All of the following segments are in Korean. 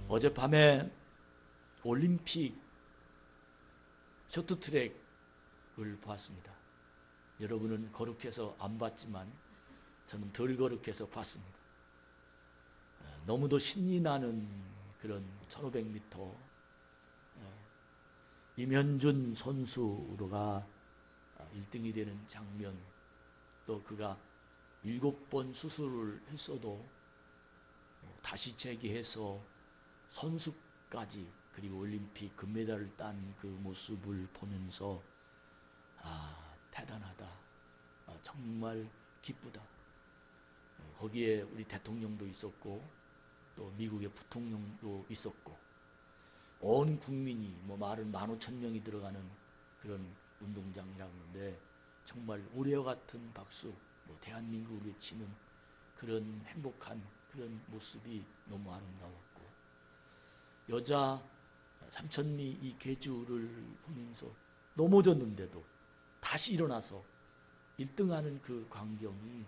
어젯밤에 올림픽 쇼트트랙을 보았습니다. 여러분은 거룩해서 안 봤지만 저는 덜 거룩해서 봤습니다. 너무도 신이 나는 그런 1500m 임현준 선수가 1등이 되는 장면, 또 그가 7번 수술을 했어도 다시 재기해서 선수까지, 그리고 올림픽 금메달을 딴 그 모습을 보면서 대단하다, 정말 기쁘다. 거기에 우리 대통령도 있었고 또 미국의 부통령도 있었고 온 국민이 말은 15,000명이 들어가는 그런 운동장이라고 하는데 정말 우레와 같은 박수, 대한민국을 외치는 그런 행복한 그런 모습이 너무 아름다웠고, 여자 3000미 이 계주를 보면서 넘어졌는데도 다시 일어나서 1등하는 그 광경이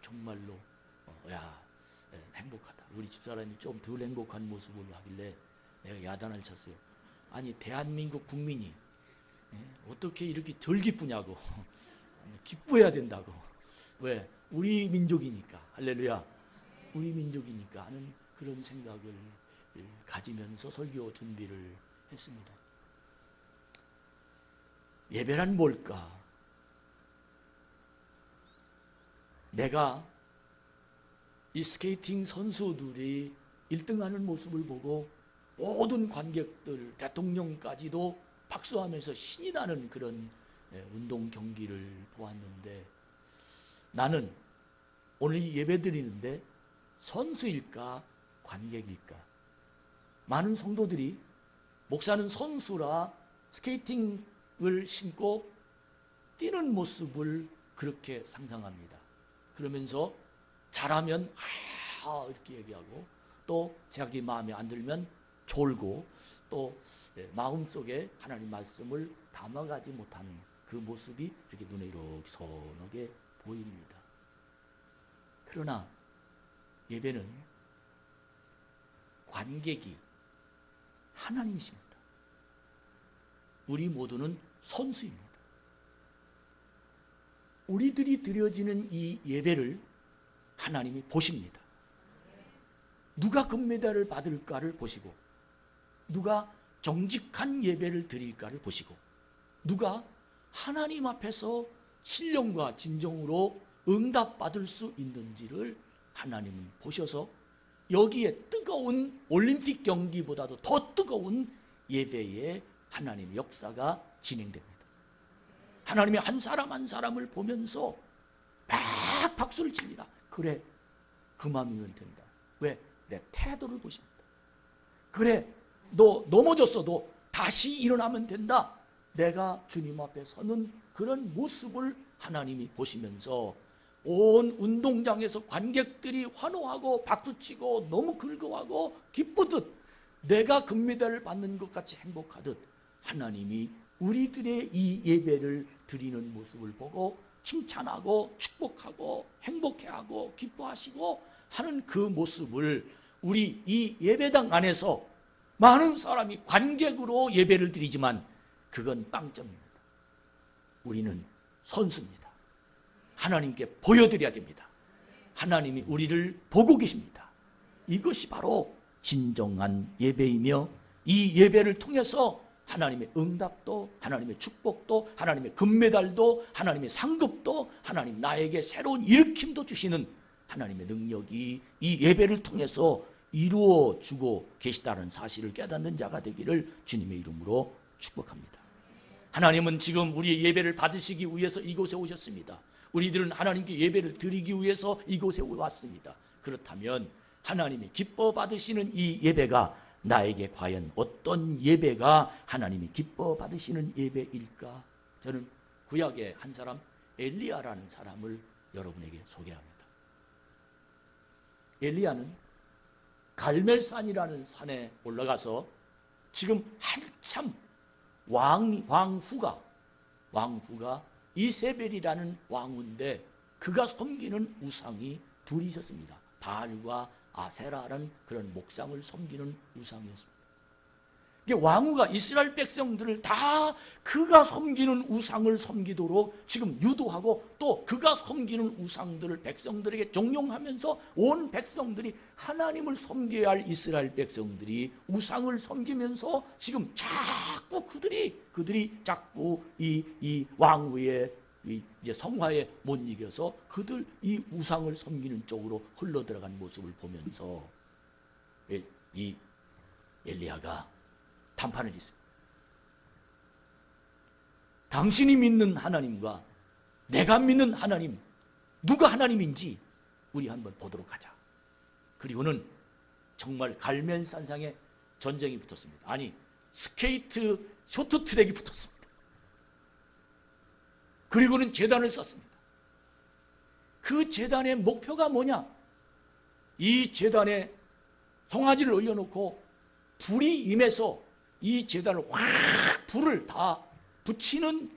정말로 행복하다. 우리 집사람이 좀 덜 행복한 모습을 하길래 내가 야단을 쳤어요. 아니, 대한민국 국민이 어떻게 이렇게 덜 기쁘냐고. 기뻐해야 된다고. 왜? 우리 민족이니까. 할렐루야. 우리 민족이니까 하는 그런 생각을 가지면서 설교 준비를 했습니다. 예배란 뭘까? 내가 이 스케이팅 선수들이 1등하는 모습을 보고 모든 관객들, 대통령까지도 박수하면서 신이 나는 그런 운동 경기를 보았는데, 나는 오늘 예배 드리는데 선수일까 관객일까? 많은 성도들이 목사는 선수라 스케이팅을 신고 뛰는 모습을 그렇게 상상합니다. 그러면서 잘하면 이렇게 얘기하고, 또 자기 마음에 안 들면 졸고, 또 마음속에 하나님 말씀을 담아가지 못하는 그 모습이 이렇게 눈에 이렇게 선하게 보입니다. 그러나 예배는 관객이 하나님이십니다. 우리 모두는 선수입니다. 우리들이 드려지는 이 예배를 하나님이 보십니다. 누가 금메달을 받을까를 보시고, 누가 정직한 예배를 드릴까를 보시고, 누가 하나님 앞에서 신령과 진정으로 응답받을 수 있는지를 하나님은 보셔서 여기에 뜨거운 올림픽 경기보다도 더 뜨거운 예배에 하나님의 역사가 진행됩니다. 하나님이 한 사람 한 사람을 보면서 막 박수를 칩니다. 그래, 그 마음이면 된다. 왜? 내 태도를 보십니다. 그래, 너 넘어졌어도 다시 일어나면 된다. 내가 주님 앞에 서는 그런 모습을 하나님이 보시면서 온 운동장에서 관객들이 환호하고 박수치고 너무 즐거워하고 기쁘듯, 내가 금메달을 받는 것 같이 행복하듯, 하나님이 우리들의 이 예배를 드리는 모습을 보고 칭찬하고 축복하고 행복해하고 기뻐하시고 하는 그 모습을 우리 이 예배당 안에서 많은 사람이 관객으로 예배를 드리지만 그건 빵점입니다. 우리는 선수입니다. 하나님께 보여드려야 됩니다. 하나님이 우리를 보고 계십니다. 이것이 바로 진정한 예배이며, 이 예배를 통해서 하나님의 응답도, 하나님의 축복도, 하나님의 금메달도, 하나님의 상급도, 하나님 나에게 새로운 일으킴도 주시는 하나님의 능력이 이 예배를 통해서 이루어주고 계시다는 사실을 깨닫는 자가 되기를 주님의 이름으로 축복합니다. 하나님은 지금 우리의 예배를 받으시기 위해서 이곳에 오셨습니다. 우리들은 하나님께 예배를 드리기 위해서 이곳에 왔습니다. 그렇다면 하나님이 기뻐 받으시는 이 예배가 나에게 과연 어떤 예배가 하나님이 기뻐 받으시는 예배일까? 저는 구약의 한 사람, 엘리야라는 사람을 여러분에게 소개합니다. 엘리야는 갈멜산이라는 산에 올라가서 지금 한참 왕후가 이세벨이라는 왕후인데, 그가 섬기는 우상이 둘이 있었습니다. 바알과 아세라라는 그런 목상을 섬기는 우상이었습니다. 왕후가 이스라엘 백성들을 다 그가 섬기는 우상을 섬기도록 지금 유도하고 또 그가 섬기는 우상들을 백성들에게 종용하면서 온 백성들이 하나님을 섬겨야 할 이스라엘 백성들이 우상을 섬기면서 지금 자꾸 그들이 자꾸 이 왕후의 이제 성화에 못 이겨서 그들 이 우상을 섬기는 쪽으로 흘러들어간 모습을 보면서 이 엘리야가 단판을 짓습니다. 당신이 믿는 하나님과 내가 믿는 하나님, 누가 하나님인지 우리 한번 보도록 하자. 그리고는 정말 갈멜산상에 전쟁이 붙었습니다. 아니, 스케이트 쇼트트랙이 붙었습니다. 그리고는 제단을 썼습니다. 그 제단의 목표가 뭐냐? 이 제단에 송아지를 올려놓고 불이 임해서 이 제단을 확 불을 다 붙이는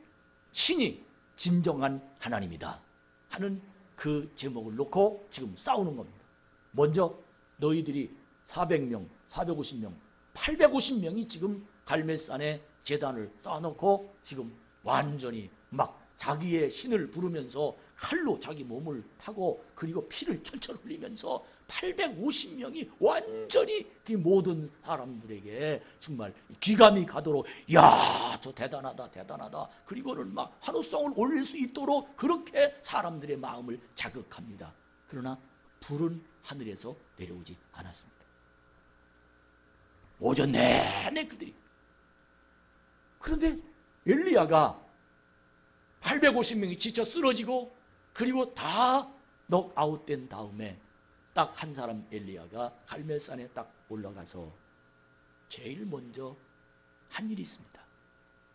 신이 진정한 하나님이다 하는 그 제목을 놓고 지금 싸우는 겁니다. 먼저 너희들이 400명, 450명, 850명이 지금 갈멜산에 제단을 쌓아놓고 지금 완전히 막 자기의 신을 부르면서 칼로 자기 몸을 파고 그리고 피를 철철 흘리면서 850명이 완전히 그 모든 사람들에게 정말 기감이 가도록 야, 저 대단하다 대단하다 그리고는 막 환호성을 올릴 수 있도록 그렇게 사람들의 마음을 자극합니다. 그러나 불은 하늘에서 내려오지 않았습니다. 오전 내내 그들이. 그런데 엘리야가 850명이 지쳐 쓰러지고 그리고 다 넉아웃된 다음에 딱 한 사람 엘리야가 갈멜산에 딱 올라가서 제일 먼저 한 일이 있습니다.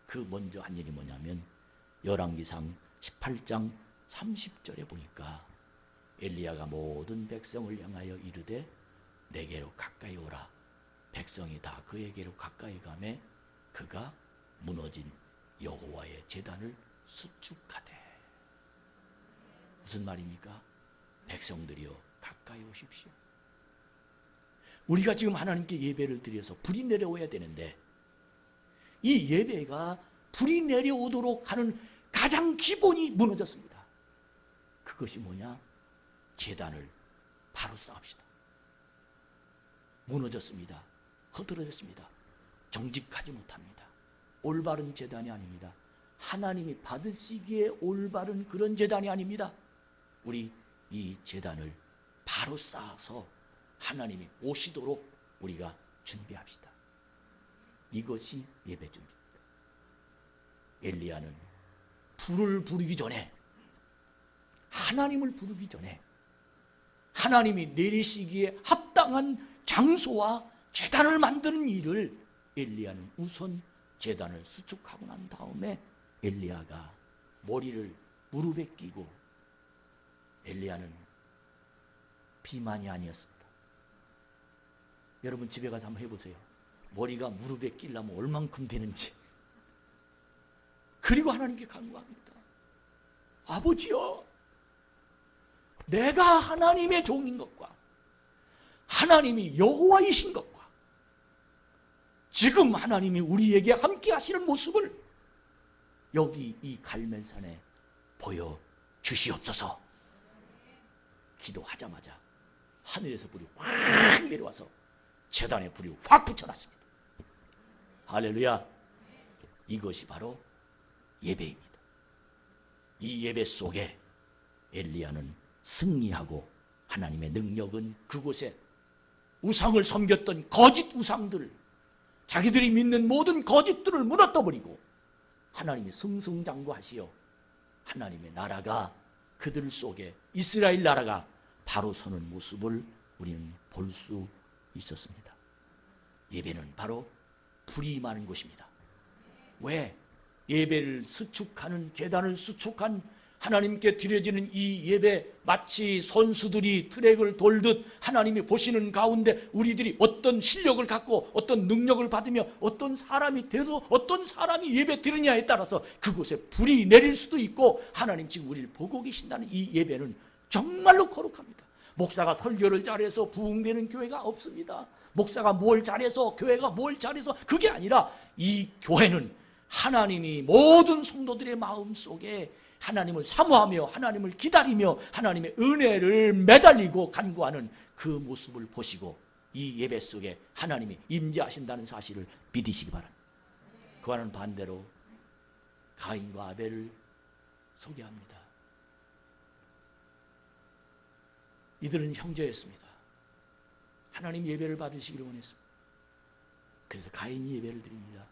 그 먼저 한 일이 뭐냐면 열왕기상 18장 30절에 보니까 엘리야가 모든 백성을 향하여 이르되 내게로 가까이 오라. 백성이 다 그에게로 가까이 가매 그가 무너진 여호와의 제단을 수축하되. 무슨 말입니까? 백성들이여 가까이 오십시오. 우리가 지금 하나님께 예배를 드려서 불이 내려오야 되는데 이 예배가 불이 내려오도록 하는 가장 기본이 무너졌습니다. 그것이 뭐냐? 제단을 바로 쌓읍시다. 무너졌습니다. 허들어졌습니다. 정직하지 못합니다. 올바른 제단이 아닙니다. 하나님이 받으시기에 올바른 그런 제단이 아닙니다. 우리 이 제단을 바로 쌓아서 하나님이 오시도록 우리가 준비합시다. 이것이 예배 준비입니다. 엘리야는 불을 부르기 전에 하나님을 부르기 전에 하나님이 내리시기에 합당한 장소와 제단을 만드는 일을 엘리야는 우선 제단을 수축하고 난 다음에 엘리야가 머리를 무릎에 끼고 엘리야는 비만이 아니었습니다. 여러분 집에 가서 한번 해보세요. 머리가 무릎에 끼려면 얼만큼 되는지. 그리고 하나님께 간구합니다. 아버지여, 내가 하나님의 종인 것과 하나님이 여호와이신 것과 지금 하나님이 우리에게 함께 하시는 모습을 여기 이 갈멜산에 보여 주시옵소서. 기도하자마자 하늘에서 불이 확 내려와서 제단에 불이 확 붙여놨습니다. 할렐루야. 이것이 바로 예배입니다. 이 예배 속에 엘리야는 승리하고 하나님의 능력은 그곳에 우상을 섬겼던 거짓 우상들을, 자기들이 믿는 모든 거짓들을 무너뜨려버리고 하나님이 승승장구하시어 하나님의 나라가 그들 속에, 이스라엘 나라가 바로 서는 모습을 우리는 볼 수 있었습니다. 예배는 바로 불이 임하는 곳입니다. 왜? 예배를 수축하는, 제단을 수축한 하나님께 드려지는 이 예배, 마치 선수들이 트랙을 돌듯 하나님이 보시는 가운데 우리들이 어떤 실력을 갖고 어떤 능력을 받으며 어떤 사람이 돼서 어떤 사람이 예배 드리냐에 따라서 그곳에 불이 내릴 수도 있고, 하나님 지금 우리를 보고 계신다는 이 예배는 정말로 거룩합니다. 목사가 설교를 잘해서 부흥되는 교회가 없습니다. 목사가 뭘 잘해서, 교회가 뭘 잘해서, 그게 아니라 이 교회는 하나님이 모든 성도들의 마음속에 하나님을 사모하며 하나님을 기다리며 하나님의 은혜를 매달리고 간구하는 그 모습을 보시고 이 예배 속에 하나님이 임재하신다는 사실을 믿으시기 바랍니다. 그와는 반대로 가인과 아벨을 소개합니다. 이들은 형제였습니다. 하나님 예배를 받으시기를 원했습니다. 그래서 가인이 예배를 드립니다.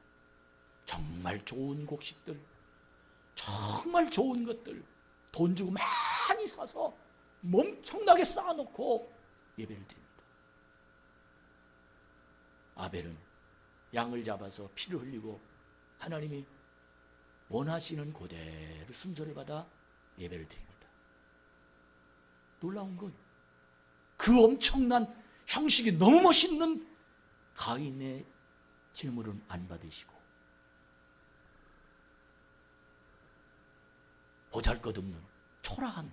정말 좋은 곡식들, 정말 좋은 것들 돈 주고 많이 사서 엄청나게 쌓아놓고 예배를 드립니다. 아벨은 양을 잡아서 피를 흘리고 하나님이 원하시는 그대로 순서를 받아 예배를 드립니다. 놀라운 건 그 엄청난 형식이 너무 멋있는 가인의 제물은 안 받으시고 보잘것없는 초라한,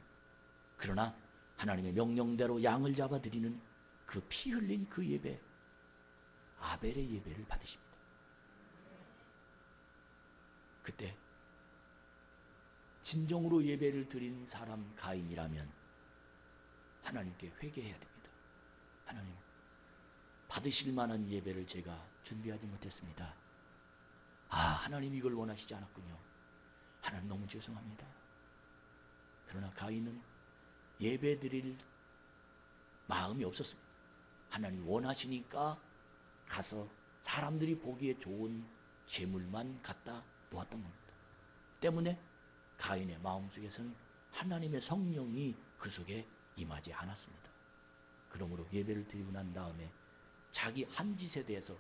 그러나 하나님의 명령대로 양을 잡아 드리는 그 피 흘린 그 예배, 아벨의 예배를 받으십니다. 그때 진정으로 예배를 드린 사람 가인이라면 하나님께 회개해야 됩니다. 하나님, 받으실 만한 예배를 제가 준비하지 못했습니다. 하나님 이걸 원하시지 않았군요. 하나님 너무 죄송합니다. 그러나 가인은 예배 드릴 마음이 없었습니다. 하나님 원하시니까 가서 사람들이 보기에 좋은 재물만 갖다 놓았던 겁니다. 때문에 가인의 마음속에서는 하나님의 성령이 그 속에 임하지 않았습니다. 그러므로 예배를 드리고 난 다음에 자기 한 짓에 대해서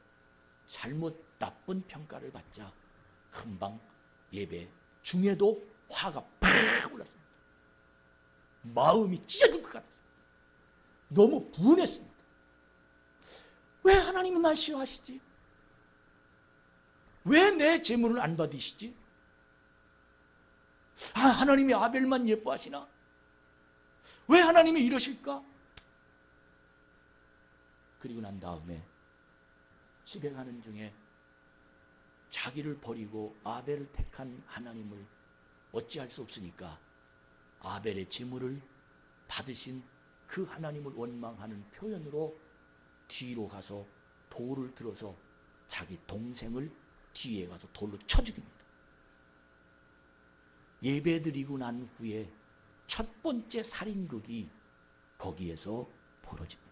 잘못 나쁜 평가를 받자 금방 예배 중에도 화가 팍 올랐습니다. 마음이 찢어질 것 같았습니다. 너무 분했습니다. 왜 하나님은 날 싫어하시지? 왜 내 재물을 안 받으시지? 하나님이 아벨만 예뻐하시나? 왜 하나님이 이러실까? 그리고 난 다음에 집에 가는 중에 자기를 버리고 아벨을 택한 하나님을 어찌할 수 없으니까 아벨의 재물을 받으신 그 하나님을 원망하는 표현으로 뒤로 가서 돌을 들어서 자기 동생을 뒤에 가서 돌로 쳐 죽입니다. 예배드리고 난 후에 첫 번째 살인극이 거기에서 벌어집니다.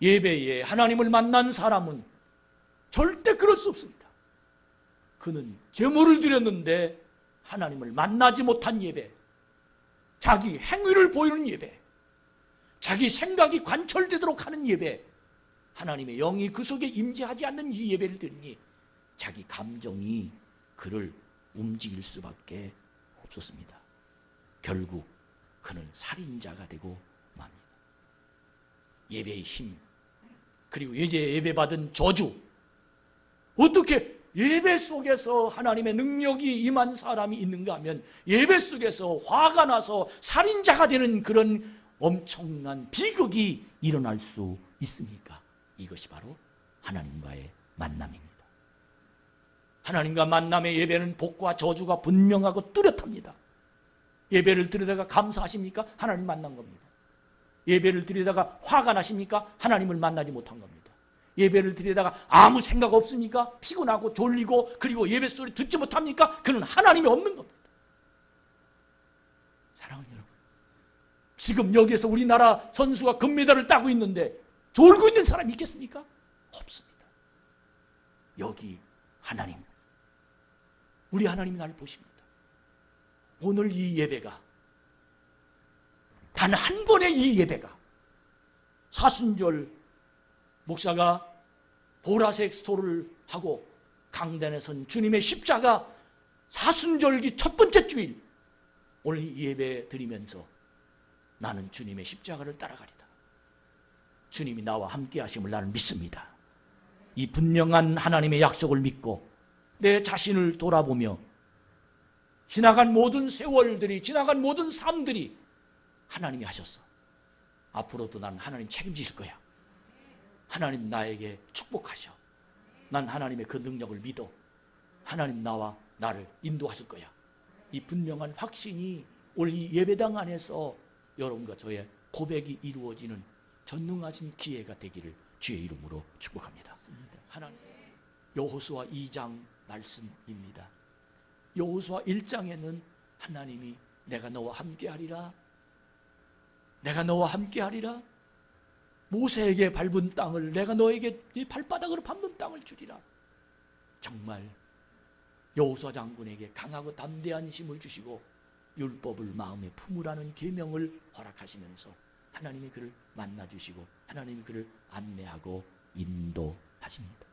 예배에 하나님을 만난 사람은 절대 그럴 수 없습니다. 그는 제물을 드렸는데 하나님을 만나지 못한 예배, 자기 행위를 보이는 예배, 자기 생각이 관철되도록 하는 예배, 하나님의 영이 그 속에 임재하지 않는 이 예배를 드리니 자기 감정이 그를 움직일 수밖에 없었습니다. 결국 그는 살인자가 되고 맙니다. 예배의 힘, 그리고 예배받은 저주, 어떻게 예배 속에서 하나님의 능력이 임한 사람이 있는가 하면 예배 속에서 화가 나서 살인자가 되는 그런 엄청난 비극이 일어날 수 있습니까? 이것이 바로 하나님과의 만남입니다. 하나님과 만남의 예배는 복과 저주가 분명하고 뚜렷합니다. 예배를 드리다가 감사하십니까? 하나님 만난 겁니다. 예배를 드리다가 화가 나십니까? 하나님을 만나지 못한 겁니다. 예배를 드리다가 아무 생각 없습니까? 피곤하고 졸리고 그리고 예배 소리 듣지 못합니까? 그는 하나님이 없는 겁니다. 사랑하는 여러분, 지금 여기에서 우리나라 선수가 금메달을 따고 있는데 졸고 있는 사람이 있겠습니까? 없습니다. 여기 하나님, 우리 하나님이 나를 보십니다. 오늘 이 예배가, 단 한 번의 이 예배가, 사순절 목사가 보라색 스토를 하고 강단에 선 주님의 십자가 사순절기 첫 번째 주일, 오늘 이 예배 드리면서 나는 주님의 십자가를 따라가리다. 주님이 나와 함께 하심을 나는 믿습니다. 이 분명한 하나님의 약속을 믿고 내 자신을 돌아보며 지나간 모든 세월들이, 지나간 모든 삶들이 하나님이 하셨어. 앞으로도 난 하나님 책임지실 거야. 하나님 나에게 축복하셔. 난 하나님의 그 능력을 믿어. 하나님 나와 나를 인도하실 거야. 이 분명한 확신이 오늘 이 예배당 안에서 여러분과 저의 고백이 이루어지는 전능하신 기회가 되기를 주의 이름으로 축복합니다. 하나님, 여호수아 2장 말씀입니다. 여호수아 1장에는 하나님이 내가 너와 함께하리라, 내가 너와 함께하리라, 모세에게 밟은 땅을 내가 너에게 네 발바닥으로 밟는 땅을 주리라. 정말 여호수아 장군에게 강하고 담대한 힘을 주시고 율법을 마음에 품으라는 계명을 허락하시면서 하나님이 그를 만나주시고 하나님이 그를 안내하고 인도하십니다.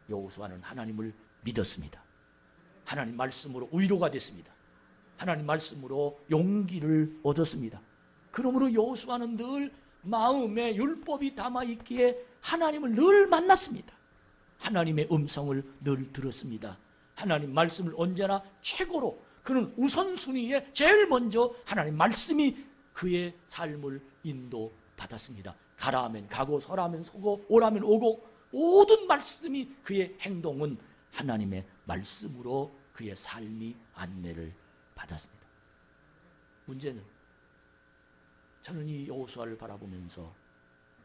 여호수아는 하나님을 믿었습니다. 하나님 말씀으로 위로가 됐습니다. 하나님 말씀으로 용기를 얻었습니다. 그러므로 여호수아는 늘 마음에 율법이 담아있기에 하나님을 늘 만났습니다. 하나님의 음성을 늘 들었습니다. 하나님 말씀을 언제나 최고로, 그는 우선순위에 제일 먼저 하나님 말씀이 그의 삶을 인도받았습니다. 가라 하면 가고 서라 하면 서고 오라면 오고 모든 말씀이 그의 행동은 하나님의 말씀으로 그의 삶이 안내를 받았습니다. 문제는 저는 이 여호수아를 바라보면서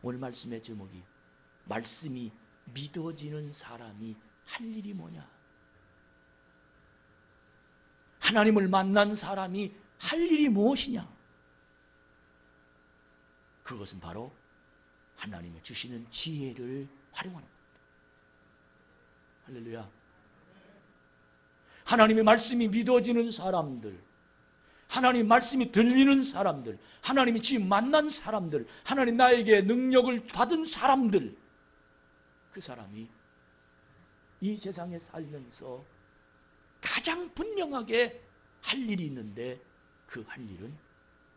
오늘 말씀의 제목이 말씀이 믿어지는 사람이 할 일이 뭐냐? 하나님을 만난 사람이 할 일이 무엇이냐? 그것은 바로 하나님의 주시는 지혜를 활용하는 겁니다. 할렐루야. 하나님의 말씀이 믿어지는 사람들, 하나님 말씀이 들리는 사람들, 하나님이 지금 만난 사람들, 하나님 나에게 능력을 받은 사람들, 그 사람이 이 세상에 살면서 가장 분명하게 할 일이 있는데 그 할 일은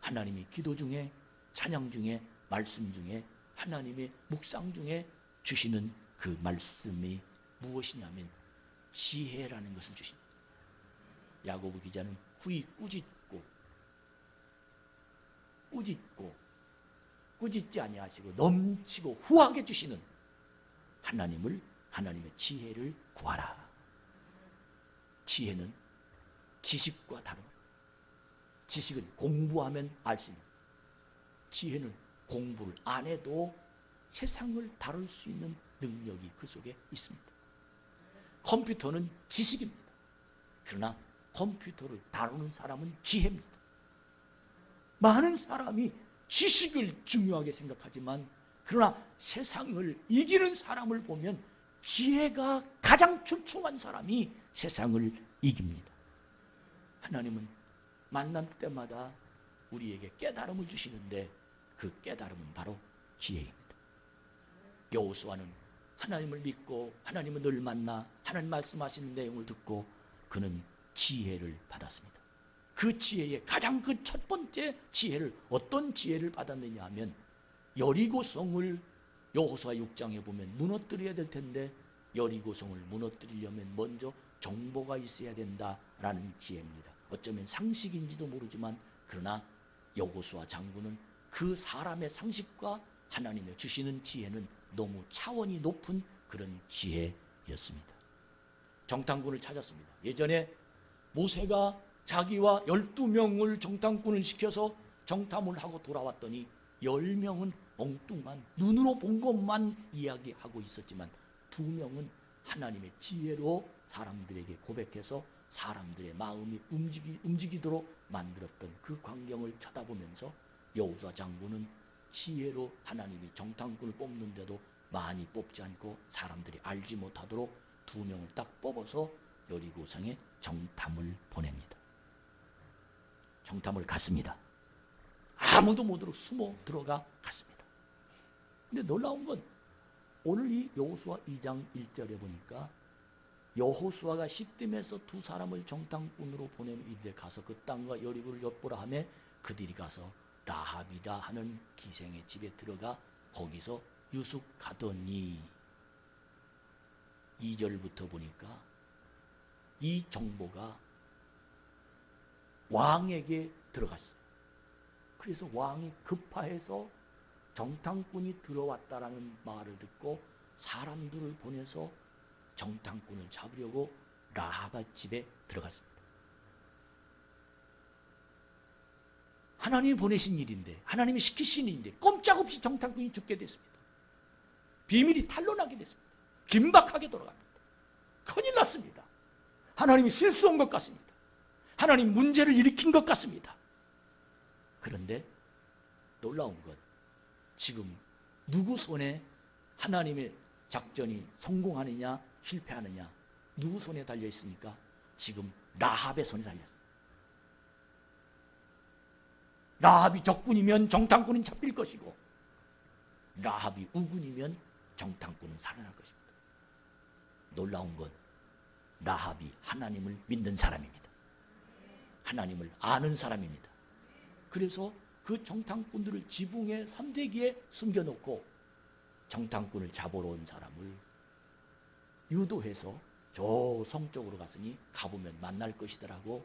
하나님이 기도 중에, 찬양 중에, 말씀 중에, 하나님의 묵상 중에 주시는 그 말씀이 무엇이냐면 지혜라는 것을 주십니다. 야고보 기자는 꾸짖지 아니하시고 넘치고 후하게 주시는 하나님의 지혜를 구하라. 지혜는 지식과 다릅니다. 지식은 공부하면 알 수 있는, 지혜는 공부를 안 해도 세상을 다룰 수 있는 능력이 그 속에 있습니다. 컴퓨터는 지식입니다. 그러나 컴퓨터를 다루는 사람은 지혜입니다. 많은 사람이 지식을 중요하게 생각하지만 그러나 세상을 이기는 사람을 보면 지혜가 가장 출중한 사람이 세상을 이깁니다. 하나님은 만날 때마다 우리에게 깨달음을 주시는데 그 깨달음은 바로 지혜입니다. 여호수아는 하나님을 믿고 하나님을 늘 만나 하나님 말씀하시는 내용을 듣고 그는 지혜를 받았습니다. 그 지혜의 가장 그 첫 번째 지혜를, 어떤 지혜를 받았느냐 하면 여리고성을 여호수아 6장에 보면 무너뜨려야 될 텐데 여리고성을 무너뜨리려면 먼저 정보가 있어야 된다라는 지혜입니다. 어쩌면 상식인지도 모르지만 그러나 여호수아 장군은 그 사람의 상식과 하나님의 주시는 지혜는 너무 차원이 높은 그런 지혜였습니다. 정탐꾼을 찾았습니다. 예전에 모세가 자기와 12명을 정탐꾼을 시켜서 정탐을 하고 돌아왔더니 10명은 엉뚱한 눈으로 본 것만 이야기하고 있었지만 2명은 하나님의 지혜로 사람들에게 고백해서 사람들의 마음이 움직이도록 만들었던 그 광경을 쳐다보면서 여호수아 장군은 지혜로 하나님이 정탐꾼을 뽑는데도 많이 뽑지 않고 사람들이 알지 못하도록 2명을 딱 뽑아서 여리고성에 정탐을 보냅니다. 정탐을 갔습니다. 아무도 못 들어 숨어 들어가 갔습니다. 근데 놀라운 건 오늘 이 여호수아 2장 1절에 보니까 여호수아가 시딤에서 2 사람을 정탐꾼으로 보내는 이들에 가서 그 땅과 여리고를 엿보라 하며 그들이 가서 라합이다 하는 기생의 집에 들어가 거기서 유숙하더니 2절부터 보니까 이 정보가 왕에게 들어갔어요. 그래서 왕이 급파해서 정탐꾼이 들어왔다라는 말을 듣고 사람들을 보내서 정탐꾼을 잡으려고 라합 집에 들어갔습니다. 하나님이 보내신 일인데, 하나님이 시키신 일인데 꼼짝없이 정탐꾼이 죽게 됐습니다. 비밀이 탄로나게 됐습니다. 긴박하게 돌아갑니다. 큰일 났습니다. 하나님이 실수한 것 같습니다. 하나님 문제를 일으킨 것 같습니다. 그런데 놀라운 건 지금 누구 손에 하나님의 작전이 성공하느냐 실패하느냐 누구 손에 달려 있습니까? 지금 라합의 손에 달려 있습니다. 라합이 적군이면 정탐꾼은 잡힐 것이고 라합이 우군이면 정탐꾼은 살아날 것입니다. 놀라운 건 라합이 하나님을 믿는 사람입니다. 하나님을 아는 사람입니다. 그래서 그 정탐꾼들을 지붕의 삼대기에 숨겨놓고 정탐꾼을 잡으러 온 사람을 유도해서 저 성 쪽으로 갔으니 가보면 만날 것이더라고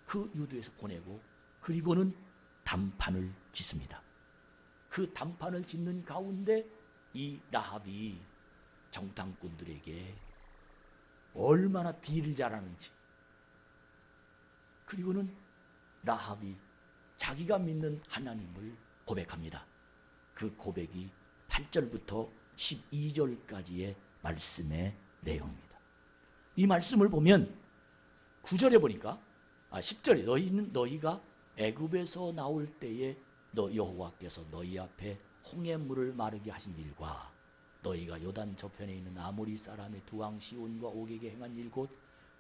그 유도해서 보내고 그리고는 단판을 짓습니다. 그 단판을 짓는 가운데 이 라합이 정탐꾼들에게 얼마나 딜을 잘하는지 그리고는 라합이 자기가 믿는 하나님을 고백합니다. 그 고백이 8절부터 12절까지의 말씀의 내용입니다. 이 말씀을 보면 9절에 보니까 10절에 너희가 애굽에서 나올 때에 여호와께서 너희 앞에 홍해물을 마르게 하신 일과 너희가 요단 저편에 있는 아모리 사람의 두 왕 시온과 옥에게 행한 일 곧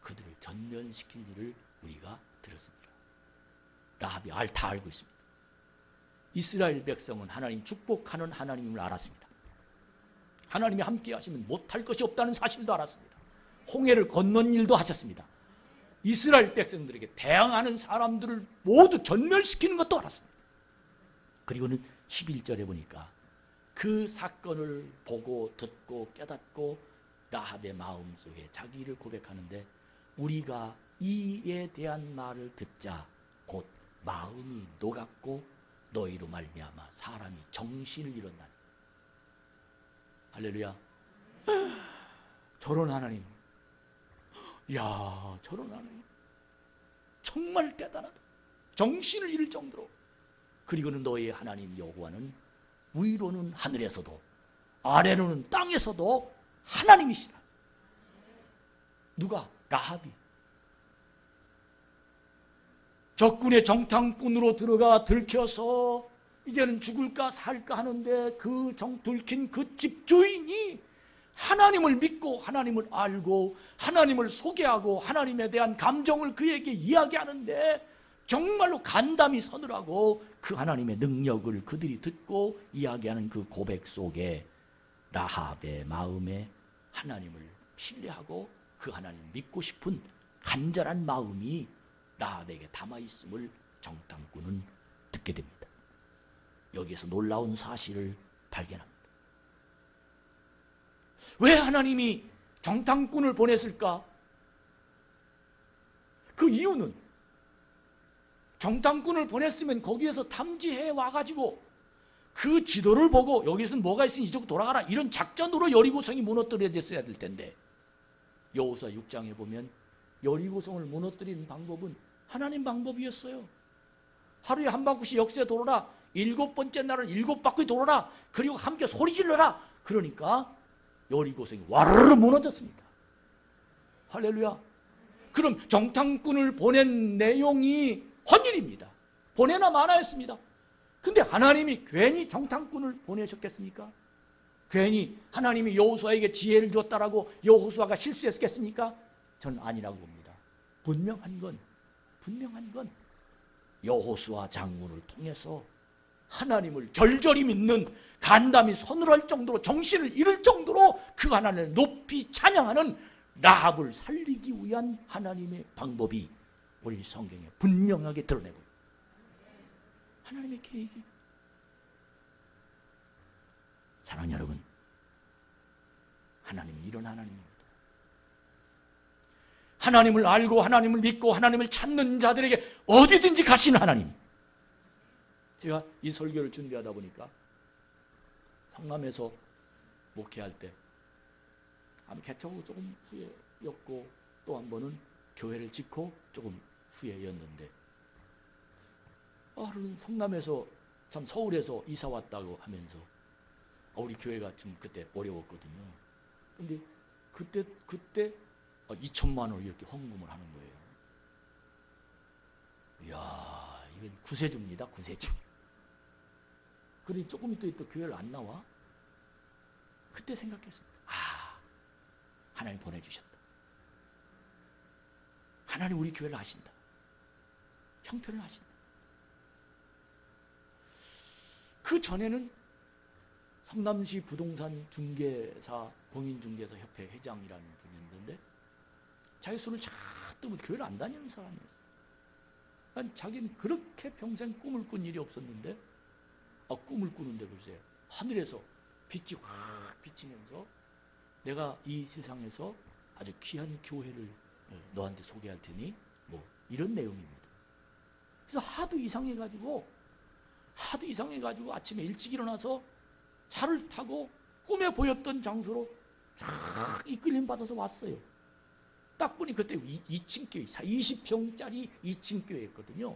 그들을 전멸시킬 일을 우리가 들었습니다. 라합이 다 알고 있습니다. 이스라엘 백성은 하나님 축복하는 하나님을 알았습니다. 하나님이 함께 하시면 못할 것이 없다는 사실도 알았습니다. 홍해를 건넌 일도 하셨습니다. 이스라엘 백성들에게 대항하는 사람들을 모두 전멸시키는 것도 알았습니다. 그리고는 11절에 보니까 그 사건을 보고 듣고 깨닫고 라합의 마음속에 자기를 고백하는데 우리가 이에 대한 말을 듣자 곧 마음이 녹았고 너희로 말미암아 사람이 정신을 잃었나니. 할렐루야. 저런 하나님, 야 저런 하나님 정말 대단하다. 정신을 잃을 정도로. 그리고는 너희 하나님 여호와는 위로는 하늘에서도 아래로는 땅에서도 하나님이시라. 누가? 라합이 적군의 정탐꾼으로 들어가 들켜서 이제는 죽을까 살까 하는데 그 들킨 그 집주인이 하나님을 믿고 하나님을 알고 하나님을 소개하고 하나님에 대한 감정을 그에게 이야기하는데 정말로 간담이 서늘하고 그 하나님의 능력을 그들이 듣고 이야기하는 그 고백 속에 라합의 마음에 하나님을 신뢰하고 그 하나님 믿고 싶은 간절한 마음이 라합에게 담아있음을 정탐꾼은 듣게 됩니다. 여기에서 놀라운 사실을 발견합니다. 왜 하나님이 정탐꾼을 보냈을까? 그 이유는 정탐꾼을 보냈으면 거기에서 탐지해 와가지고 그 지도를 보고 여기서는 뭐가 있으니 이쪽으로 돌아가라 이런 작전으로 여리고성이 무너뜨려졌어야 될 텐데 여호수아 6장에 보면 여리고성을 무너뜨리는 방법은 하나님 방법이었어요. 하루에 한 바퀴씩 역세 돌아라. 7번째 날은 7바퀴 돌아라. 그리고 함께 소리 질러라. 그러니까 여리고성이 와르르 무너졌습니다. 할렐루야. 그럼 정탐꾼을 보낸 내용이 헌일입니다. 보내나 마나였습니다. 근데 하나님이 괜히 정탐꾼을 보내셨겠습니까? 괜히 하나님이 여호수아에게 지혜를 줬다라고 여호수아가 실수했겠습니까? 저는 아니라고 봅니다. 분명한 건 여호수아 장군을 통해서 하나님을 절절히 믿는 간담이 서늘할 정도로 정신을 잃을 정도로 그 하나님을 높이 찬양하는 라합을 살리기 위한 하나님의 방법이 우리 성경에 분명하게 드러내고 있습니다. 하나님의 계획이. 사랑하는 여러분, 하나님은 이런 하나님입니다. 하나님을 알고 하나님을 믿고 하나님을 찾는 자들에게 어디든지 가시는 하나님. 제가 이 설교를 준비하다 보니까 성남에서 목회할 때 아마 개척하고 조금 후에였고 또 한 번은 교회를 짓고 조금 후에였는데 성남에서 참 서울에서 이사 왔다고 하면서 우리 교회가 좀 그때 어려웠거든요. 근데 그때 2천만 원 이렇게 헌금을 하는 거예요. 이야, 이건 구세주입니다, 구세주. 그러니 조금 있다 교회를 안 나와? 그때 생각했습니다. 하나님 보내주셨다. 하나님 우리 교회를 하신다. 형편을 하신다. 그 전에는 성남시 부동산 중개사 공인중개사 협회 회장이라는 분이 있는데 자기 손을 착 뜨면 교회를 안 다니는 사람이었어요. 자기는 그렇게 평생 꿈을 꾼 일이 없었는데 꿈을 꾸는데 글쎄 하늘에서 빛이 확 비치면서 내가 이 세상에서 아주 귀한 교회를 너한테 소개할 테니 뭐 이런 내용입니다. 그래서 하도 이상해가지고 아침에 일찍 일어나서 차를 타고 꿈에 보였던 장소로 쫙 이끌림 받아서 왔어요. 딱 보니 그때 2층 교회, 20평짜리 2층 교회였거든요.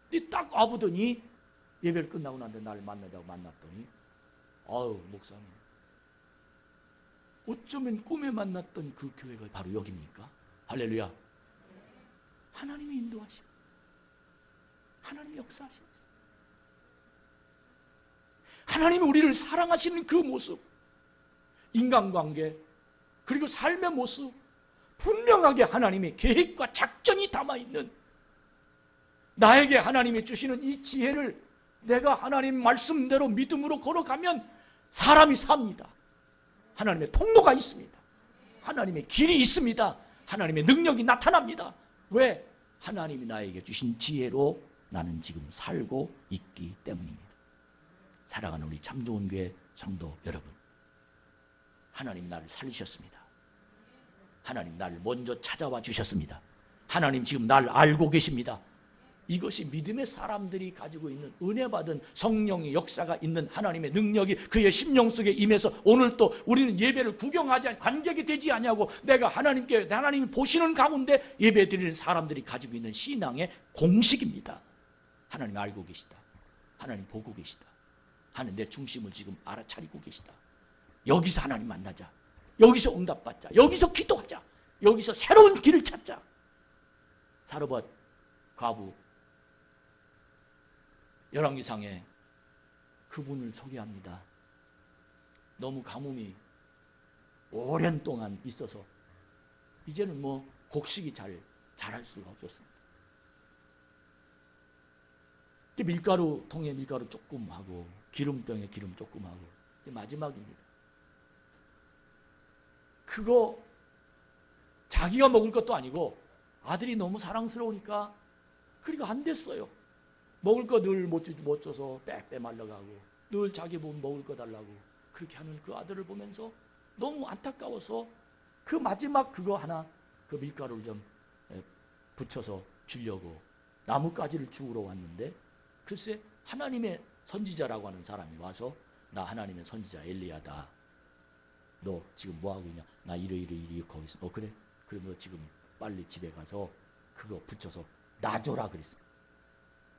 근데 딱 와보더니 예배를 끝나고 난데 나를 만나자고 만났더니 목사님 어쩌면 꿈에 만났던 그 교회가 바로 여기입니까? 할렐루야. 하나님이 인도하시고 하나님이 역사하시면서 하나님이 우리를 사랑하시는 그 모습, 인간관계 그리고 삶의 모습 분명하게 하나님의 계획과 작전이 담아있는 나에게 하나님이 주시는 이 지혜를 내가 하나님 말씀대로 믿음으로 걸어가면 사람이 삽니다. 하나님의 통로가 있습니다. 하나님의 길이 있습니다. 하나님의 능력이 나타납니다. 왜? 하나님이 나에게 주신 지혜로 나는 지금 살고 있기 때문입니다. 사랑하는 우리 참 좋은 교회 성도 여러분, 하나님 나를 살리셨습니다. 하나님 나를 먼저 찾아와 주셨습니다. 하나님 지금 날 알고 계십니다. 이것이 믿음의 사람들이 가지고 있는 은혜 받은 성령의 역사가 있는 하나님의 능력이 그의 심령 속에 임해서 오늘 또 우리는 예배를 구경하지 않고 관객이 되지 아니하고 내가 하나님이 보시는 가운데 예배 드리는 사람들이 가지고 있는 신앙의 공식입니다. 하나님 알고 계시다. 하나님 보고 계시다. 하나님 내 중심을 지금 알아차리고 계시다. 여기서 하나님 만나자. 여기서 응답받자. 여기서 기도하자. 여기서 새로운 길을 찾자. 사르밧 과부 열왕기상에 그분을 소개합니다. 너무 가뭄이 오랜 동안 있어서 이제는 곡식이 자랄 수가 없었습니다. 밀가루통에 밀가루 조금 하고 기름병에 기름 조금 하고 마지막입니다. 그거 자기가 먹을 것도 아니고 아들이 너무 사랑스러우니까 그러니까 안 됐어요. 먹을 거 늘 못 줘서 빽빽 말라가고 늘 자기 먹을 거 달라고 그렇게 하는 그 아들을 보면서 너무 안타까워서 그 마지막 그거 하나 그 밀가루를 좀 붙여서 주려고 나뭇가지를 주우러 왔는데 글쎄 하나님의 선지자라고 하는 사람이 와서 나 하나님의 선지자 엘리야다. 너 지금 뭐하고 있냐? 나 이렇게 하고 있어. 그래? 그럼 너 지금 빨리 집에 가서 그거 붙여서 놔줘라 그랬어.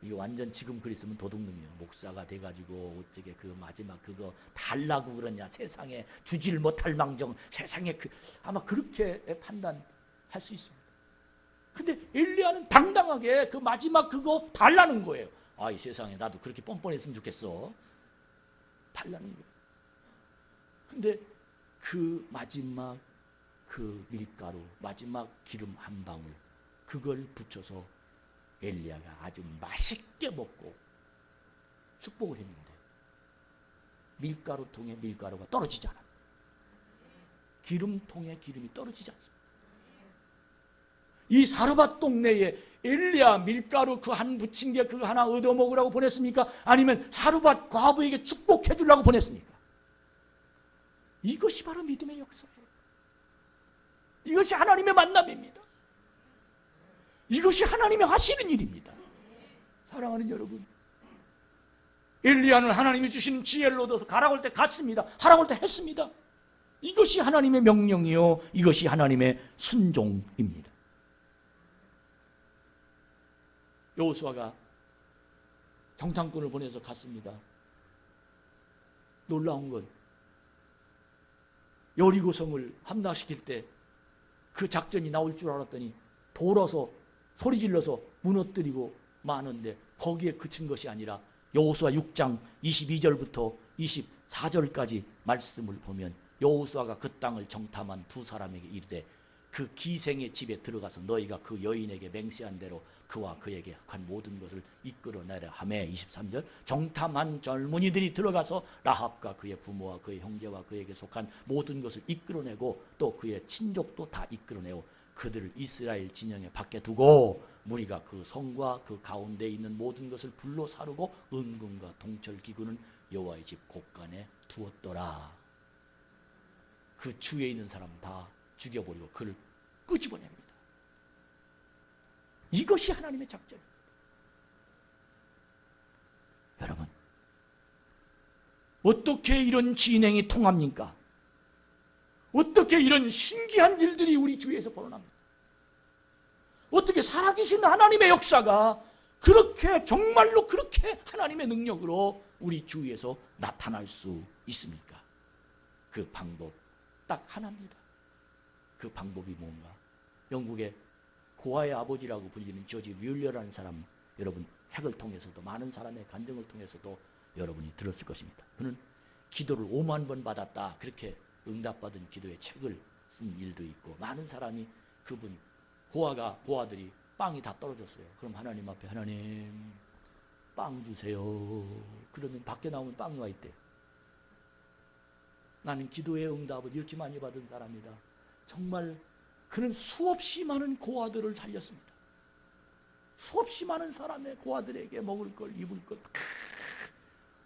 이게 완전 지금 그랬으면 도둑놈이에요. 목사가 돼가지고 어떻게 그 마지막 그거 달라고 그러냐. 세상에 주질 못할 망정 세상에 아마 그렇게 판단할 수 있습니다. 근데 엘리야는 당당하게 그 마지막 그거 달라는 거예요. 이 세상에 나도 그렇게 뻔뻔했으면 좋겠어. 달라는 거예요. 근데 그 마지막 그 밀가루, 마지막 기름 한 방울 그걸 붙여서 엘리야가 아주 맛있게 먹고 축복을 했는데 밀가루통에 밀가루가 떨어지지 않아. 기름통에 기름이 떨어지지 않습니다. 이 사르밧 동네에 엘리야 밀가루 그 한 붙인 게 그거 하나 얻어 먹으라고 보냈습니까? 아니면 사르밧 과부에게 축복해 주려고 보냈습니까? 이것이 바로 믿음의 역사예요. 이것이 하나님의 만남입니다. 이것이 하나님의 하시는 일입니다. 사랑하는 여러분, 엘리야는 하나님이 주시는 지혜를 얻어서 가라고 할 때 갔습니다. 하라고 할 때 했습니다. 이것이 하나님의 명령이요, 이것이 하나님의 순종입니다. 여호수아가 정탐꾼을 보내서 갔습니다. 놀라운 건 여리고성을 함락시킬 때 그 작전이 나올 줄 알았더니 돌아서 소리질러서 무너뜨리고 마는데 거기에 그친 것이 아니라 여호수아 6장 22절부터 24절까지 말씀을 보면 여호수아가 그 땅을 정탐한 두 사람에게 이르되 그 기생의 집에 들어가서 너희가 그 여인에게 맹세한 대로 그와 그에게 한 모든 것을 이끌어내라 하매 23절 정탐한 젊은이들이 들어가서 라합과 그의 부모와 그의 형제와 그에게 속한 모든 것을 이끌어내고 또 그의 친족도 다 이끌어내고 그들을 이스라엘 진영에 밖에 두고 무리가 그 성과 그 가운데 있는 모든 것을 불로 사르고 은금과 동철 기구는 여호와의 집 곳간에 두었더라. 그 주위에 있는 사람 다 죽여버리고 그를 끄집어냅니다. 이것이 하나님의 작전입니다. 여러분, 어떻게 이런 진행이 통합니까? 어떻게 이런 신기한 일들이 우리 주위에서 벌어납니까? 어떻게 살아계신 하나님의 역사가 그렇게 정말로 그렇게 하나님의 능력으로 우리 주위에서 나타날 수 있습니까? 그 방법 딱 하나입니다. 그 방법이 뭔가? 영국의 고아의 아버지라고 불리는 조지 뮬러라는 사람, 여러분 책을 통해서도 많은 사람의 간증을 통해서도 여러분이 들었을 것입니다. 그는 기도를 5만 번 받았다, 그렇게 응답받은 기도의 책을 쓴 일도 있고, 많은 사람이 그분 고아들이 빵이 다 떨어졌어요. 그럼 하나님 앞에 하나님 빵 주세요. 그러면 밖에 나오면 빵이 와 있대요. 나는 기도의 응답을 이렇게 많이 받은 사람이다. 정말 그는 수없이 많은 고아들을 살렸습니다. 수없이 많은 사람의 고아들에게 먹을 걸, 입을 것,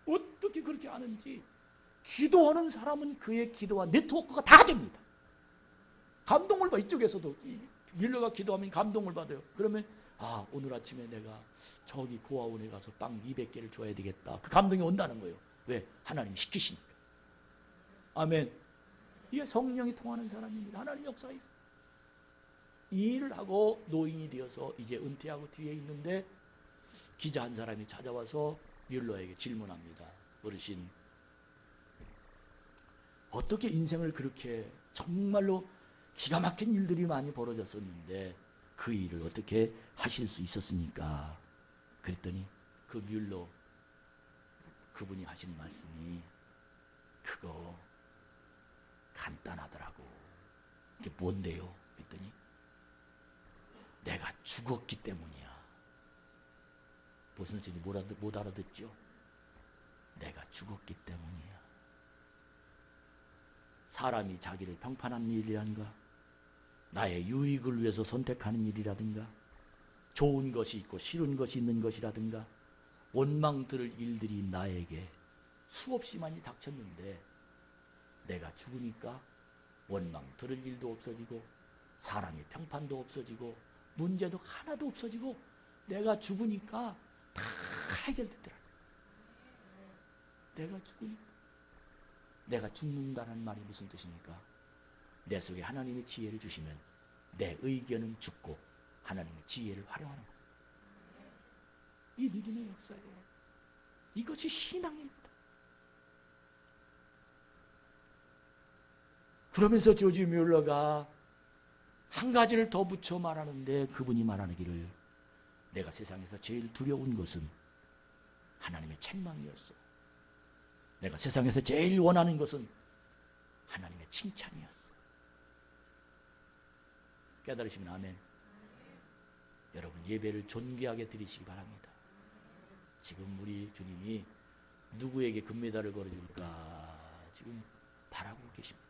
어떻게 그렇게 아는지. 기도하는 사람은 그의 기도와 네트워크가 다 됩니다. 감동을 봐. 이쪽에서도 밀러가 기도하면 감동을 받아요. 그러면 오늘 아침에 내가 저기 고아원에 가서 빵 200개를 줘야 되겠다. 그 감동이 온다는 거예요. 왜? 하나님이 시키시니까. 아멘. 이게 성령이 통하는 사람입니다. 하나님 역사가 있어요. 이 일을 하고 노인이 되어서 이제 은퇴하고 뒤에 있는데 기자 한 사람이 찾아와서 뮬러에게 질문합니다. 어르신, 어떻게 인생을 그렇게 정말로 기가 막힌 일들이 많이 벌어졌었는데 그 일을 어떻게 하실 수 있었습니까? 그랬더니 그 뮬러 그분이 하신 말씀이 그거 간단하더라고. 이게 뭔데요? 그랬더니 내가 죽었기 때문이야. 무슨 소리 못 알아듣죠? 내가 죽었기 때문이야. 사람이 자기를 평판하는 일이란가, 나의 유익을 위해서 선택하는 일이라든가, 좋은 것이 있고 싫은 것이 있는 것이라든가, 원망 들을 일들이 나에게 수없이 많이 닥쳤는데 내가 죽으니까 원망 들을 일도 없어지고 사람의 평판도 없어지고 문제도 하나도 없어지고 내가 죽으니까 다 해결됐더라. 내가 죽으니까. 내가 죽는다는 말이 무슨 뜻입니까? 내 속에 하나님의 지혜를 주시면 내 의견은 죽고 하나님의 지혜를 활용하는 거예요. 이 믿음의 역사예요. 이것이 신앙입니다. 그러면서 조지 뮬러가 한 가지를 더 붙여 말하는데, 그분이 말하기를 내가 세상에서 제일 두려운 것은 하나님의 책망이었어. 내가 세상에서 제일 원하는 것은 하나님의 칭찬이었어. 깨달으시면 아멘. 여러분, 예배를 존귀하게 드리시기 바랍니다. 지금 우리 주님이 누구에게 금메달을 걸어줄까 지금 바라고 계십니다.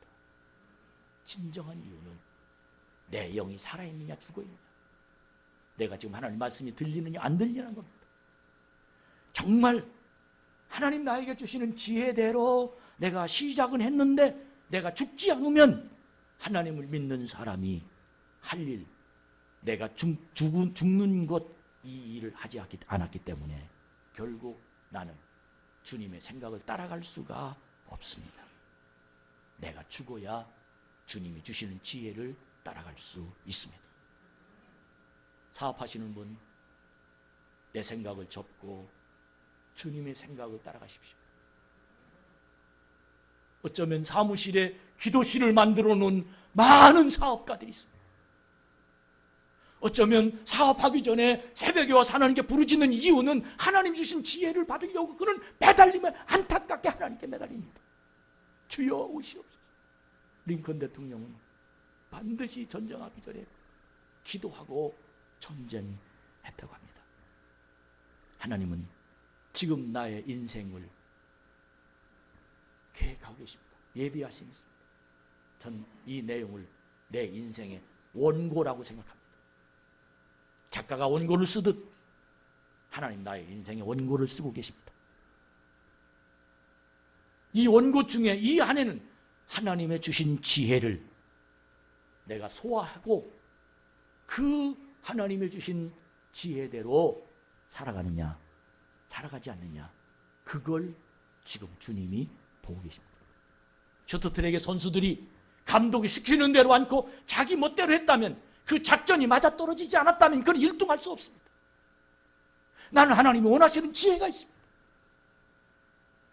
진정한 이유는 내 영이 살아있느냐 죽어있느냐, 내가 지금 하나님 말씀이 들리느냐 안 들리냐는 겁니다. 정말 하나님 나에게 주시는 지혜대로 내가 시작은 했는데 내가 죽지 않으면 하나님을 믿는 사람이 할 일, 내가 죽는 것, 이 일을 하지 않았기 때문에 결국 나는 주님의 생각을 따라갈 수가 없습니다. 내가 죽어야 주님이 주시는 지혜를 따라갈 수 있습니다. 사업하시는 분, 내 생각을 접고 주님의 생각을 따라가십시오. 어쩌면 사무실에 기도실을 만들어 놓은 많은 사업가들이 있습니다. 어쩌면 사업하기 전에 새벽에 와서 하나님께 부르짖는 이유는 하나님 주신 지혜를 받으려고 그런 매달림을 안타깝게 하나님께 매달립니다. 주여 오시옵소서. 링컨 대통령은 반드시 전쟁하기 전에 기도하고 전쟁했다고 합니다. 하나님은 지금 나의 인생을 계획하고 계십니다. 예비하심이 있습니다. 전 이 내용을 내 인생의 원고라고 생각합니다. 작가가 원고를 쓰듯 하나님 나의 인생의 원고를 쓰고 계십니다. 이 원고 중에 이 안에는 하나님의 주신 지혜를 내가 소화하고 그 하나님의 주신 지혜대로 살아가느냐 살아가지 않느냐, 그걸 지금 주님이 보고 계십니다. 쇼트트랙의 선수들이 감독이 시키는 대로 않고 자기 멋대로 했다면, 그 작전이 맞아떨어지지 않았다면 그건 1등할 수 없습니다. 나는 하나님이 원하시는 지혜가 있습니다.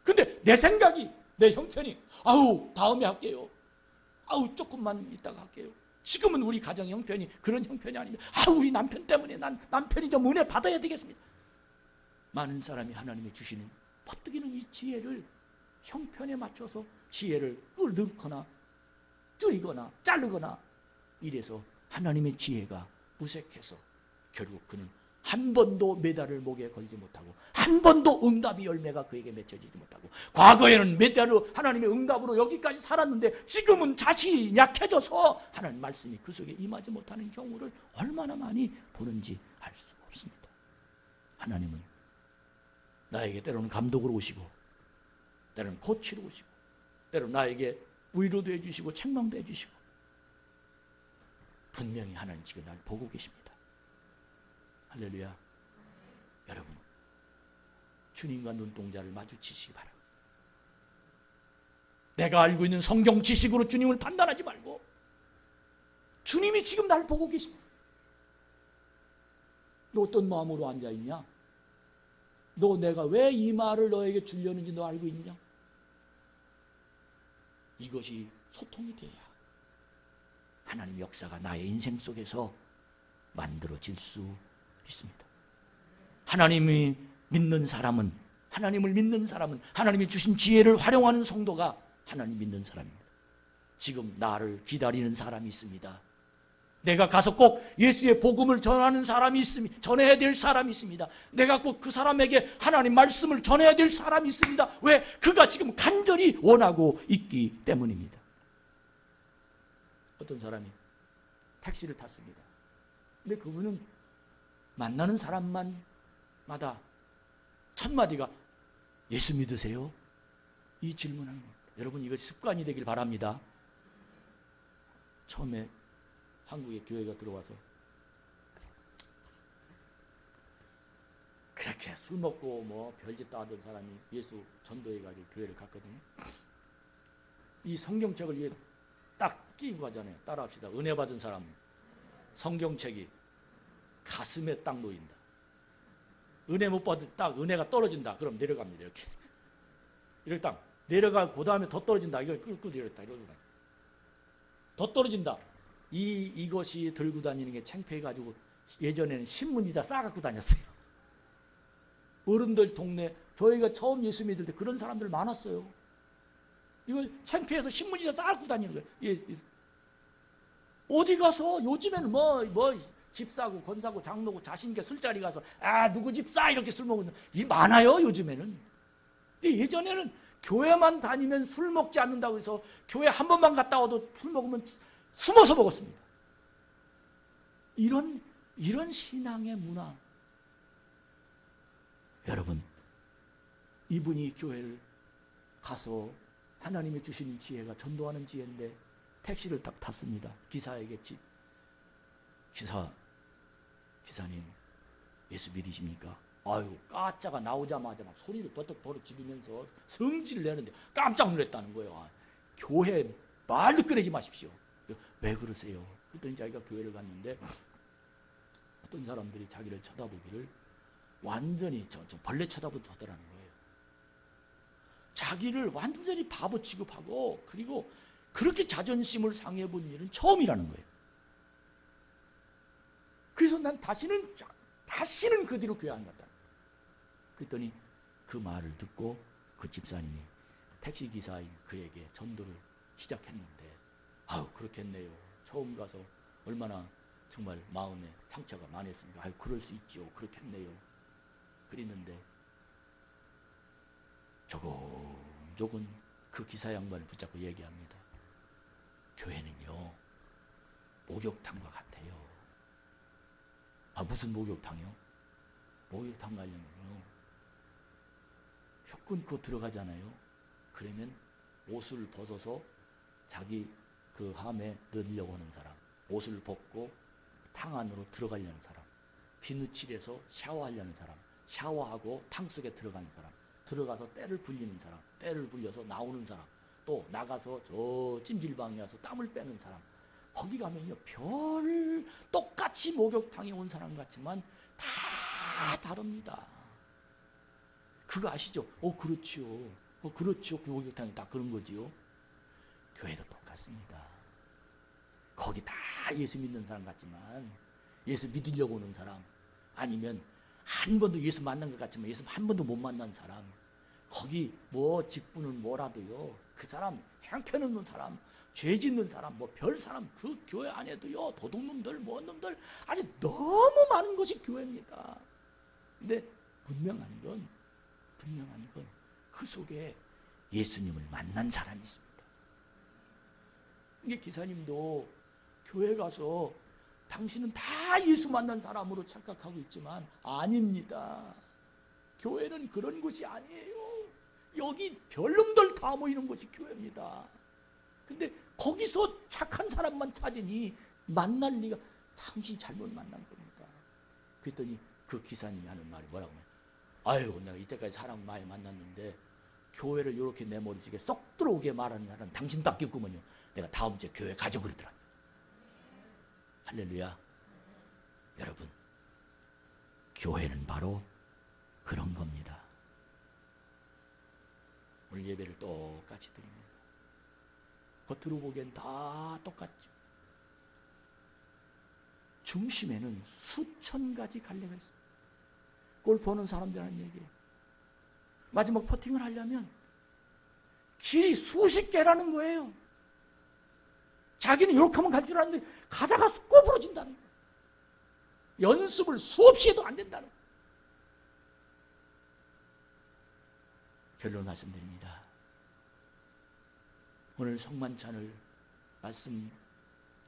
근데 내 생각이, 내 형편이, 아우 다음에 할게요, 아우 조금만 이따가 할게요, 지금은 우리 가정 형편이 그런 형편이 아닙니다, 아우 우리 남편 때문에 난 남편이 좀 은혜 받아야 되겠습니다. 많은 사람이 하나님이 주시는 퍼뜩이는 이 지혜를 형편에 맞춰서 지혜를 넣거나 줄이거나 자르거나 이래서 하나님의 지혜가 무색해서 결국 그는 한 번도 메달을 목에 걸지 못하고 한 번도 응답이 열매가 그에게 맺혀지지 못하고, 과거에는 메달로 하나님의 응답으로 여기까지 살았는데 지금은 자신이 약해져서 하나님 말씀이 그 속에 임하지 못하는 경우를 얼마나 많이 보는지 알 수 없습니다. 하나님은 나에게 때로는 감독으로 오시고 때로는 코치로 오시고 때로는 나에게 위로도 해주시고 책망도 해주시고, 분명히 하나님 지금 날 보고 계십니다. 할렐루야. 여러분, 주님과 눈동자를 마주치시기 바랍니다. 내가 알고 있는 성경 지식으로 주님을 판단하지 말고 주님이 지금 날 보고 계십니다. 너 어떤 마음으로 앉아있냐? 너 내가 왜 이 말을 너에게 주려는지 너 알고 있냐? 이것이 소통이 돼야 하나님 역사가 나의 인생 속에서 만들어질 수 있습니다. 하나님을 믿는 사람은 하나님이 주신 지혜를 활용하는 성도가 하나님 믿는 사람입니다. 지금 나를 기다리는 사람이 있습니다. 내가 가서 꼭 예수의 복음을 전하는 사람이 있습니다. 전해야 될 사람이 있습니다. 내가 꼭 그 사람에게 하나님 말씀을 전해야 될 사람이 있습니다. 왜? 그가 지금 간절히 원하고 있기 때문입니다. 어떤 사람이 택시를 탔습니다. 근데 그분은 만나는 사람마다 첫 마디가 예수 믿으세요? 이 질문하는 겁니다. 여러분, 이것이 습관이 되길 바랍니다. 처음에 한국에 교회가 들어와서 그렇게 술 먹고 뭐 별짓 다 하던 사람이 예수 전도해가지고 교회를 갔거든요. 이 성경책을 위에 딱 끼고 가잖아요. 따라합시다. 은혜 받은 사람 성경책이 가슴에 딱 놓인다. 은혜 못 받은, 딱 은혜가 떨어진다. 그럼 내려갑니다. 이렇게 딱 내려가, 그 다음에 더 떨어진다. 이거 끌고 내렸다. 이러다 더 떨어진다. 이것이 들고 다니는 게 창피해가지고 예전에는 신문지다 싸갖고 다녔어요. 어른들 동네, 저희가 처음 예수 믿을 때 그런 사람들 많았어요. 이걸 창피해서 신문지다 싸갖고 다니는 거예요. 예. 어디 가서 요즘에는 집 사고 건 사고 장로고 자신께 술자리 가서 누구 집 싸 이렇게 술 먹는 이 많아요 요즘에는. 예전에는 교회만 다니면 술 먹지 않는다고 해서 교회 한 번만 갔다 와도 술 먹으면 숨어서 먹었습니다. 이런 신앙의 문화. 여러분, 이분이 교회를 가서 하나님이 주시는 지혜가 전도하는 지혜인데 택시를 딱 탔습니다. 기사에게 기사님 예수 믿으십니까? 아유, 가짜가 나오자마자 막 소리를 버럭버럭 지르면서 성질을 내는데 깜짝 놀랐다는 거예요. 아, 교회 말도 꺼내지 마십시오. 왜 그러세요? 그랬더니 자기가 교회를 갔는데 어떤 사람들이 자기를 쳐다보기를 완전히 저 벌레 쳐다보더라는 거예요. 자기를 완전히 바보 취급하고, 그리고 그렇게 자존심을 상해본 일은 처음이라는 거예요. 그래서 난 다시는 그 뒤로 교회 안 갔다. 그랬더니 그 말을 듣고 그 집사님이 택시기사인 그에게 전도를 시작했는데, 아유, 그렇겠네요. 처음 가서 얼마나 정말 마음에 상처가 많았습니까? 아유, 그럴 수 있죠. 그렇겠네요. 그랬는데 조금 그 기사 양반을 붙잡고 얘기합니다. 교회는요, 목욕탕과 같아요. 아, 무슨 목욕탕이요? 목욕탕 가려면요, 표 끊고 들어가잖아요. 그러면 옷을 벗어서 자기 그 함에 넣으려고 하는 사람, 옷을 벗고 탕 안으로 들어가려는 사람, 비누칠해서 샤워하려는 사람, 샤워하고 탕 속에 들어가는 사람, 들어가서 때를 불리는 사람, 때를 불려서 나오는 사람, 또 나가서 저 찜질방에 가서 땀을 빼는 사람, 거기 가면요, 별 똑같이 목욕탕에 온 사람 같지만 다 다릅니다. 그거 아시죠? 그렇죠. 그렇죠. 그 목욕탕이 다 그런 거지요. 교회도 똑같습니다. 거기 다 예수 믿는 사람 같지만, 예수 믿으려고 오는 사람, 아니면 한 번도 예수 만난 것 같지만 예수 한 번도 못 만난 사람, 거기 뭐 직분은 뭐라도요, 그 사람 형편없는 사람, 죄 짓는 사람, 뭐 별 사람, 그 교회 안에도요, 도둑놈들, 뭔 놈들, 아주 너무 많은 것이 교회입니다. 근데 분명한 건 그 속에 예수님을 만난 사람이 있습니다. 이게 기사님도 교회 가서 당신은 다 예수 만난 사람으로 착각하고 있지만 아닙니다. 교회는 그런 곳이 아니에요. 여기 별놈들 다 모이는 곳이 교회입니다. 근데 거기서 착한 사람만 찾으니 만날 리가, 당신이 잘못 만난 겁니다. 그랬더니 그 기사님이 하는 말이 뭐라고 하면, 아유, 내가 이때까지 사람 많이 만났는데 교회를 이렇게 내 머릿속에 쏙 들어오게 말하는 사람은 당신밖에 없구먼요. 내가 다음 주에 교회 가자 그러더라. 할렐루야. 여러분, 교회는 바로 그런 겁니다. 오늘 예배를 똑같이 드립니다. 겉으로 보기엔 다 똑같죠. 중심에는 수천 가지 갈래가 있습니다. 골프 하는 사람들 하는 얘기예요. 마지막 퍼팅을 하려면 길이 수십 개라는 거예요. 자기는 이렇게 하면 갈 줄 아는데 가다가 꼬부러진다는 거예요. 연습을 수없이 해도 안 된다는 거예요. 결론 말씀드립니다. 오늘 성만찬을 말씀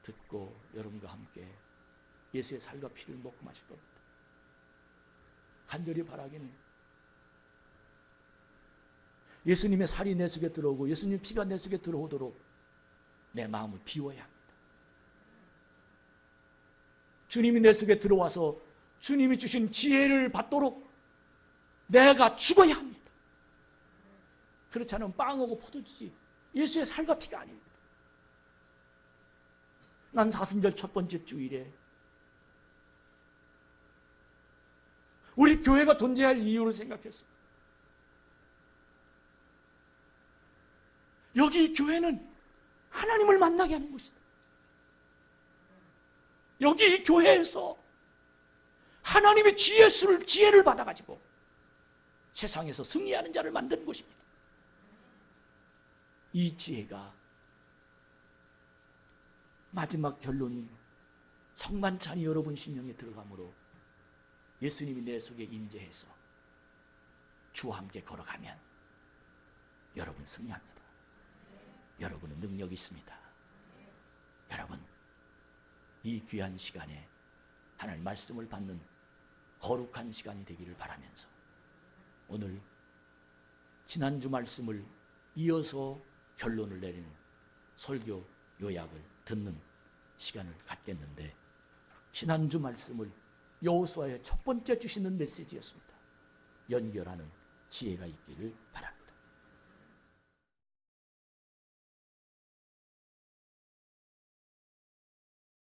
듣고 여러분과 함께 예수의 살과 피를 먹고 마실 겁니다. 간절히 바라기는 예수님의 살이 내 속에 들어오고 예수님의 피가 내 속에 들어오도록 내 마음을 비워야 합니다. 주님이 내 속에 들어와서 주님이 주신 지혜를 받도록 내가 죽어야 합니다. 그렇지 않으면 빵하고 포도주지 예수의 살과 피가 아닙니다. 난 사순절 첫 번째 주일에 우리 교회가 존재할 이유를 생각했습니다. 여기 이 교회는 하나님을 만나게 하는 곳이다. 여기 이 교회에서 하나님의 지혜를 받아가지고 세상에서 승리하는 자를 만드는 곳입니다. 이 지혜가 마지막 결론인 성만찬이 여러분 심령에 들어가므로 예수님이 내 속에 임재해서 주와 함께 걸어가면 여러분 승리합니다. 여러분은 능력이 있습니다. 여러분, 이 귀한 시간에 하나님 말씀을 받는 거룩한 시간이 되기를 바라면서 오늘 지난주 말씀을 이어서 결론을 내리는 설교 요약을 듣는 시간을 갖겠는데, 지난주 말씀을 여호수아의 첫 번째 주시는 메시지였습니다. 연결하는 지혜가 있기를 바랍니다.